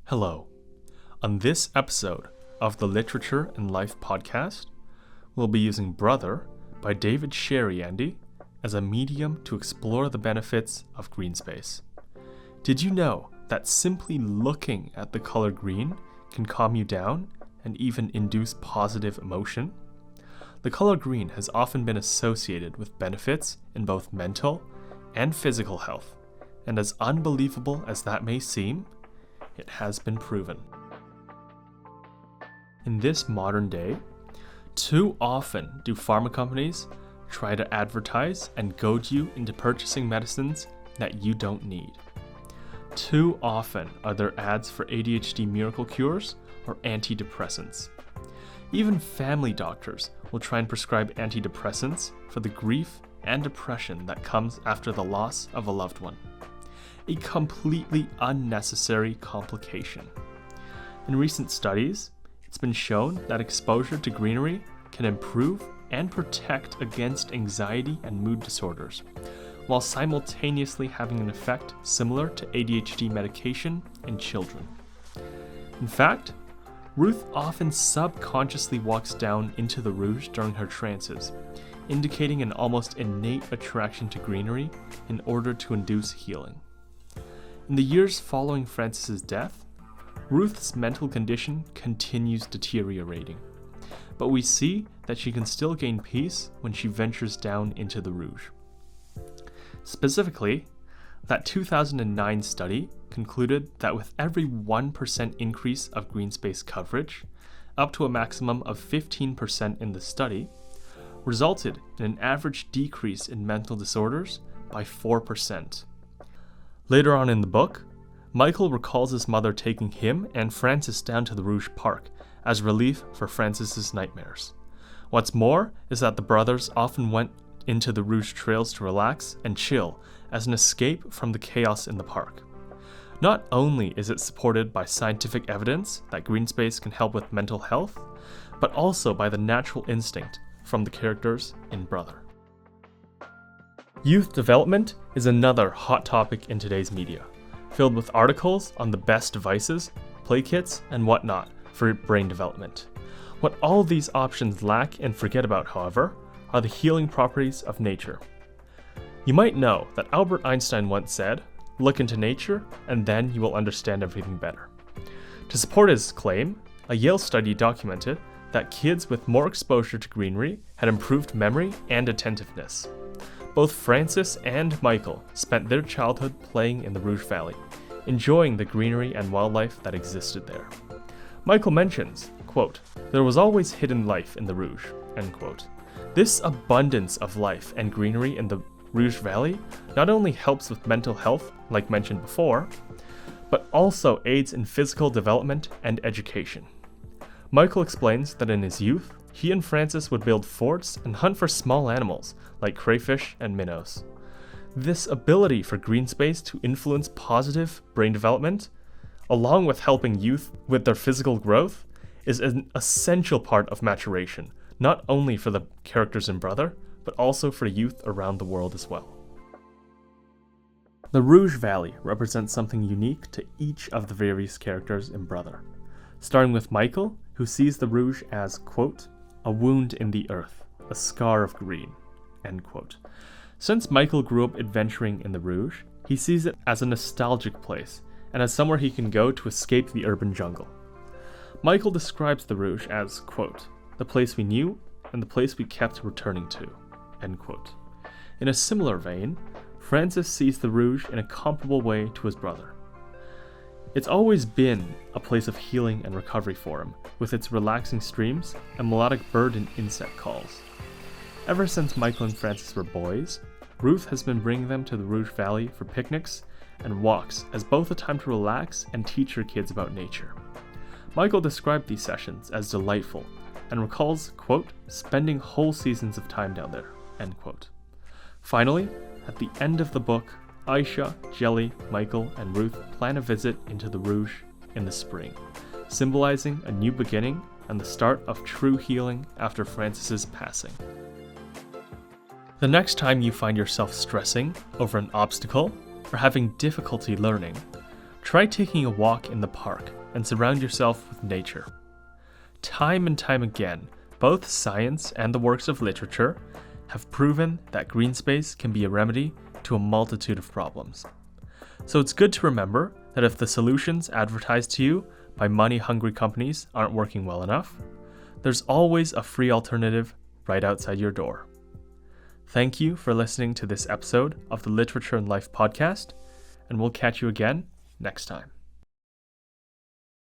Hello. On this episode of the Literature and Life podcast, we'll be using Brother by David Chariandy as a medium to explore the benefits of green space. Did you know that simply looking at the color green can calm you down and even induce positive emotion? The color green has often been associated with benefits in both mental and physical health, and as unbelievable as that may seem, it has been proven. In this modern day, too often do pharma companies try to advertise and goad you into purchasing medicines that you don't need. Too often are there ads for ADHD miracle cures or antidepressants. Even family doctors will try and prescribe antidepressants for the grief and depression that comes after the loss of a loved one. A completely unnecessary complication. In recent studies, it's been shown that exposure to greenery can improve and protect against anxiety and mood disorders, while simultaneously having an effect similar to ADHD medication in children. In fact, Ruth often subconsciously walks down into the Rouge during her trances, indicating an almost innate attraction to greenery in order to induce healing. In the years following Francis's death, Ruth's mental condition continues deteriorating, but we see that she can still gain peace when she ventures down into the Rouge. Specifically, that 2009 study concluded that with every 1% increase of green space coverage, up to a maximum of 15% in the study, resulted in an average decrease in mental disorders by 4%. Later on in the book, Michael recalls his mother taking him and Francis down to the Rouge Park as relief for Francis's nightmares. What's more is that the brothers often went into the Rouge trails to relax and chill as an escape from the chaos in the park. Not only is it supported by scientific evidence that green space can help with mental health, but also by the natural instinct from the characters in Brother. Youth development is another hot topic in today's media, filled with articles on the best devices, play kits, and whatnot for brain development. What all of these options lack and forget about, however, are the healing properties of nature. You might know that Albert Einstein once said, "Look into nature, and then you will understand everything better." To support his claim, a Yale study documented that kids with more exposure to greenery had improved memory and attentiveness. Both Francis and Michael spent their childhood playing in the Rouge Valley, enjoying the greenery and wildlife that existed there. Michael mentions, quote, "There was always hidden life in the Rouge," end quote. This abundance of life and greenery in the Rouge Valley not only helps with mental health, like mentioned before, but also aids in physical development and education. Michael explains that in his youth, he and Francis would build forts and hunt for small animals like crayfish and minnows. This ability for green space to influence positive brain development, along with helping youth with their physical growth, is an essential part of maturation, not only for the characters in Brother, but also for youth around the world as well. The Rouge Valley represents something unique to each of the various characters in Brother, starting with Michael, who sees the Rouge as, quote, "a wound in the earth, a scar of green," end quote. Since Michael grew up adventuring in the Rouge, he sees it as a nostalgic place and as somewhere he can go to escape the urban jungle. Michael describes the Rouge as, quote, "the place we knew and the place we kept returning to," end quote. In a similar vein, Francis sees the Rouge in a comparable way to his brother. It's always been a place of healing and recovery for him, with its relaxing streams and melodic bird and insect calls. Ever since Michael and Francis were boys, Ruth has been bringing them to the Rouge Valley for picnics and walks as both a time to relax and teach her kids about nature. Michael described these sessions as delightful and recalls, quote, "spending whole seasons of time down there," end quote. Finally, at the end of the book, Aisha, Jelly, Michael, and Ruth plan a visit into the Rouge in the spring, symbolizing a new beginning and the start of true healing after Francis's passing. The next time you find yourself stressing over an obstacle or having difficulty learning, try taking a walk in the park and surround yourself with nature. Time and time again, both science and the works of literature have proven that green space can be a remedy to a multitude of problems. So it's good to remember that if the solutions advertised to you by money-hungry companies aren't working well enough, there's always a free alternative right outside your door. Thank you for listening to this episode of the Literature and Life podcast, and we'll catch you again next time.